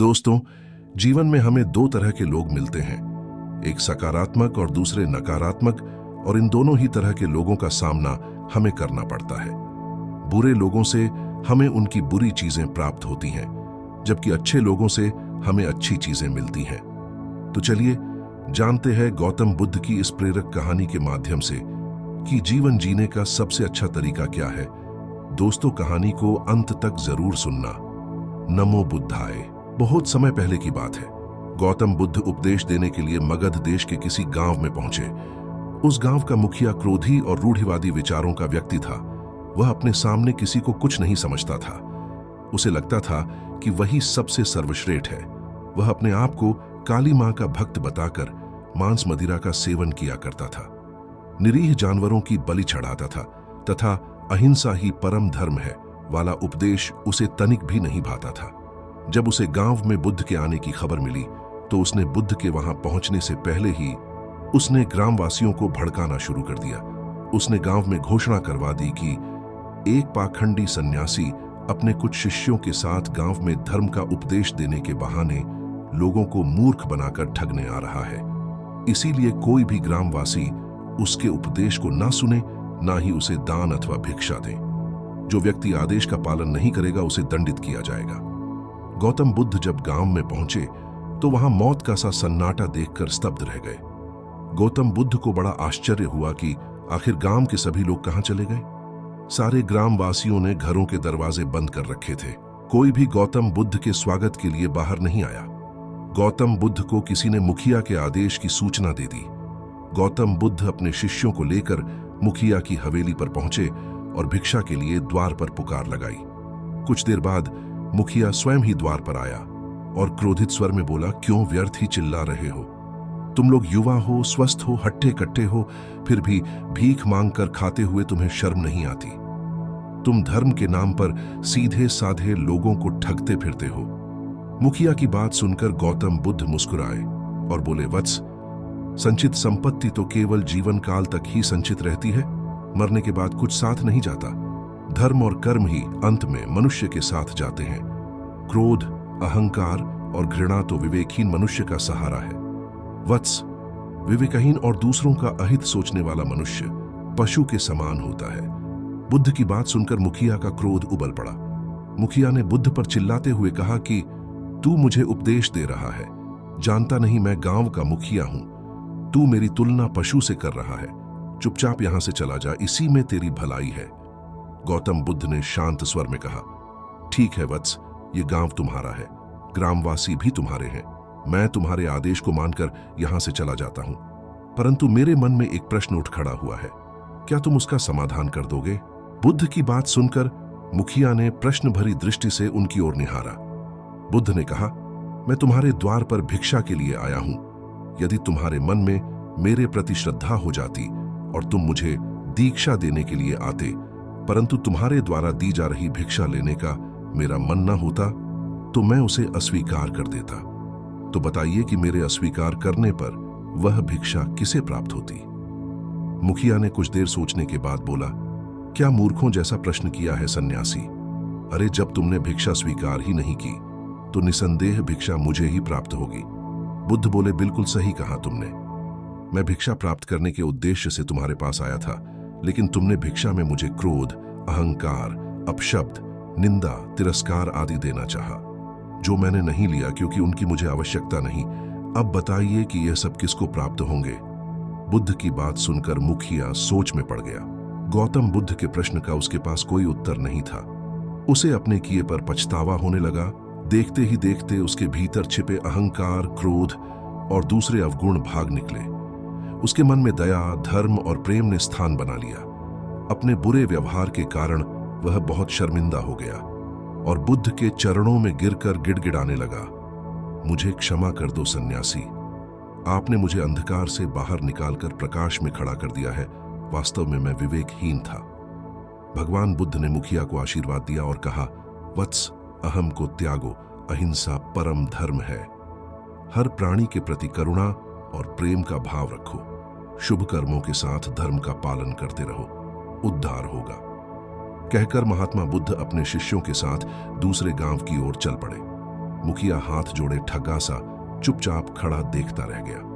दोस्तों, जीवन में हमें दो तरह के लोग मिलते हैं, एक सकारात्मक और दूसरे नकारात्मक, और इन दोनों ही तरह के लोगों का सामना हमें करना पड़ता है। बुरे लोगों से हमें उनकी बुरी चीजें प्राप्त होती हैं, जबकि अच्छे लोगों से हमें अच्छी चीजें मिलती हैं। तो चलिए जानते हैं गौतम बुद्ध की इस प्रेरक कहानी के माध्यम से कि जीवन जीने का सबसे अच्छा तरीका क्या है। दोस्तों, कहानी को अंत तक जरूर सुनना। नमो बुद्धाय। बहुत समय पहले की बात है। गौतम बुद्ध उपदेश देने के लिए मगध देश के किसी गांव में पहुंचे। उस गांव का मुखिया क्रोधी और रूढ़िवादी विचारों का व्यक्ति था। वह अपने सामने किसी को कुछ नहीं समझता था। उसे लगता था कि वही सबसे सर्वश्रेष्ठ है। वह अपने आप को काली मां का भक्त बताकर मांस मदिरा का सेवन किया करता था, निरीह जानवरों की बलि चढ़ाता था तथा अहिंसा ही परम धर्म है वाला उपदेश उसे तनिक भी नहीं भाता था। जब उसे गांव में बुद्ध के आने की खबर मिली तो उसने बुद्ध के वहां पहुंचने से पहले ही उसने ग्रामवासियों को भड़काना शुरू कर दिया। उसने गांव में घोषणा करवा दी कि एक पाखंडी सन्यासी अपने कुछ शिष्यों के साथ गांव में धर्म का उपदेश देने के बहाने लोगों को मूर्ख बनाकर ठगने आ रहा है। इसीलिए कोई भी ग्रामवासी उसके उपदेश को ना सुने, ना ही उसे दान अथवा भिक्षा दे। जो व्यक्ति आदेश का पालन नहीं करेगा उसे दंडित किया जाएगा। गौतम बुद्ध जब गांव में पहुंचे तो वहां मौत का सा सन्नाटा देखकर स्तब्ध रह गए। गौतम बुद्ध को बड़ा आश्चर्य हुआ कि आखिर गांव के सभी लोग कहां चले गए। सारे ग्रामवासियों ने घरों के दरवाजे बंद कर रखे थे। कोई भी गौतम बुद्ध के स्वागत के लिए बाहर नहीं आया। गौतम बुद्ध को किसी ने मुखिया के आदेश की सूचना दे दी। गौतम बुद्ध अपने शिष्यों को लेकर मुखिया की हवेली पर पहुंचे और भिक्षा के लिए द्वार पर पुकार लगाई। कुछ देर बाद मुखिया स्वयं ही द्वार पर आया और क्रोधित स्वर में बोला, क्यों व्यर्थ ही चिल्ला रहे हो? तुम लोग युवा हो, स्वस्थ हो, हट्टे कट्टे हो, फिर भी भीख मांगकर खाते हुए तुम्हें शर्म नहीं आती। तुम धर्म के नाम पर सीधे साधे लोगों को ठगते फिरते हो। मुखिया की बात सुनकर गौतम बुद्ध मुस्कुराए और बोले, वत्स, संचित संपत्ति तो केवल जीवन काल तक ही संचित रहती है, मरने के बाद कुछ साथ नहीं जाता। धर्म और कर्म ही अंत में मनुष्य के साथ जाते हैं। क्रोध, अहंकार और घृणा तो विवेकहीन मनुष्य का सहारा है। वत्स, विवेकहीन और दूसरों का अहित सोचने वाला मनुष्य पशु के समान होता है। बुद्ध की बात सुनकर मुखिया का क्रोध उबल पड़ा। मुखिया ने बुद्ध पर चिल्लाते हुए कहा कि तू मुझे उपदेश दे रहा है, जानता नहीं मैं गांव का मुखिया हूं। तू मेरी तुलना पशु से कर रहा है। चुपचाप यहां से चला जा, इसी में तेरी भलाई है। गौतम बुद्ध ने शांत स्वर में कहा, ठीक है वत्स, ये गांव तुम्हारा है, ग्रामवासी भी तुम्हारे हैं। मैं तुम्हारे आदेश को मानकर यहां से चला जाता हूं, परंतु मेरे मन में एक प्रश्न उठ खड़ा हुआ है। क्या तुम उसका समाधान कर दोगे? बुद्ध की बात सुनकर मुखिया ने प्रश्न भरी दृष्टि से उनकी ओर निहारा। बुद्ध ने कहा, मैं तुम्हारे द्वार पर भिक्षा के लिए आया हूं। यदि तुम्हारे मन में मेरे प्रति श्रद्धा हो जाती और तुम मुझे दीक्षा देने के लिए आते, परंतु तुम्हारे द्वारा दी जा रही भिक्षा लेने का मेरा मन न होता, तो मैं उसे अस्वीकार कर देता। तो बताइए कि मेरे अस्वीकार करने पर वह भिक्षा किसे प्राप्त होती? मुखिया ने कुछ देर सोचने के बाद बोला, क्या मूर्खों जैसा प्रश्न किया है सन्यासी। अरे, जब तुमने भिक्षा स्वीकार ही नहीं की तो निसंदेह भिक्षा मुझे ही प्राप्त होगी। बुद्ध बोले, बिल्कुल सही कहा तुमने। मैं भिक्षा प्राप्त करने के उद्देश्य से तुम्हारे पास आया था, लेकिन तुमने भिक्षा में मुझे क्रोध, अहंकार, अपशब्द, निंदा, तिरस्कार आदि देना चाहा, जो मैंने नहीं लिया क्योंकि उनकी मुझे आवश्यकता नहीं। अब बताइए कि यह सब किसको प्राप्त होंगे? बुद्ध की बात सुनकर मुखिया सोच में पड़ गया। गौतम बुद्ध के प्रश्न का उसके पास कोई उत्तर नहीं था। उसे अपने किए पर पछतावा होने लगा। देखते ही देखते उसके भीतर छिपे अहंकार, क्रोध और दूसरे अवगुण भाग निकले। उसके मन में दया, धर्म और प्रेम ने स्थान बना लिया। अपने बुरे व्यवहार के कारण वह बहुत शर्मिंदा हो गया और बुद्ध के चरणों में गिरकर गिड़गिड़ाने लगा, मुझे क्षमा कर दो सन्यासी। आपने मुझे अंधकार से बाहर निकालकर प्रकाश में खड़ा कर दिया है। वास्तव में मैं विवेकहीन था। भगवान बुद्ध ने मुखिया को आशीर्वाद दिया और कहा, वत्स, अहम को त्यागो, अहिंसा परम धर्म है। हर प्राणी के प्रति करुणा और प्रेम का भाव रखो। शुभ कर्मों के साथ धर्म का पालन करते रहो, उद्धार होगा। कहकर महात्मा बुद्ध अपने शिष्यों के साथ दूसरे गांव की ओर चल पड़े। मुखिया हाथ जोड़े ठग्गा सा चुपचाप खड़ा देखता रह गया।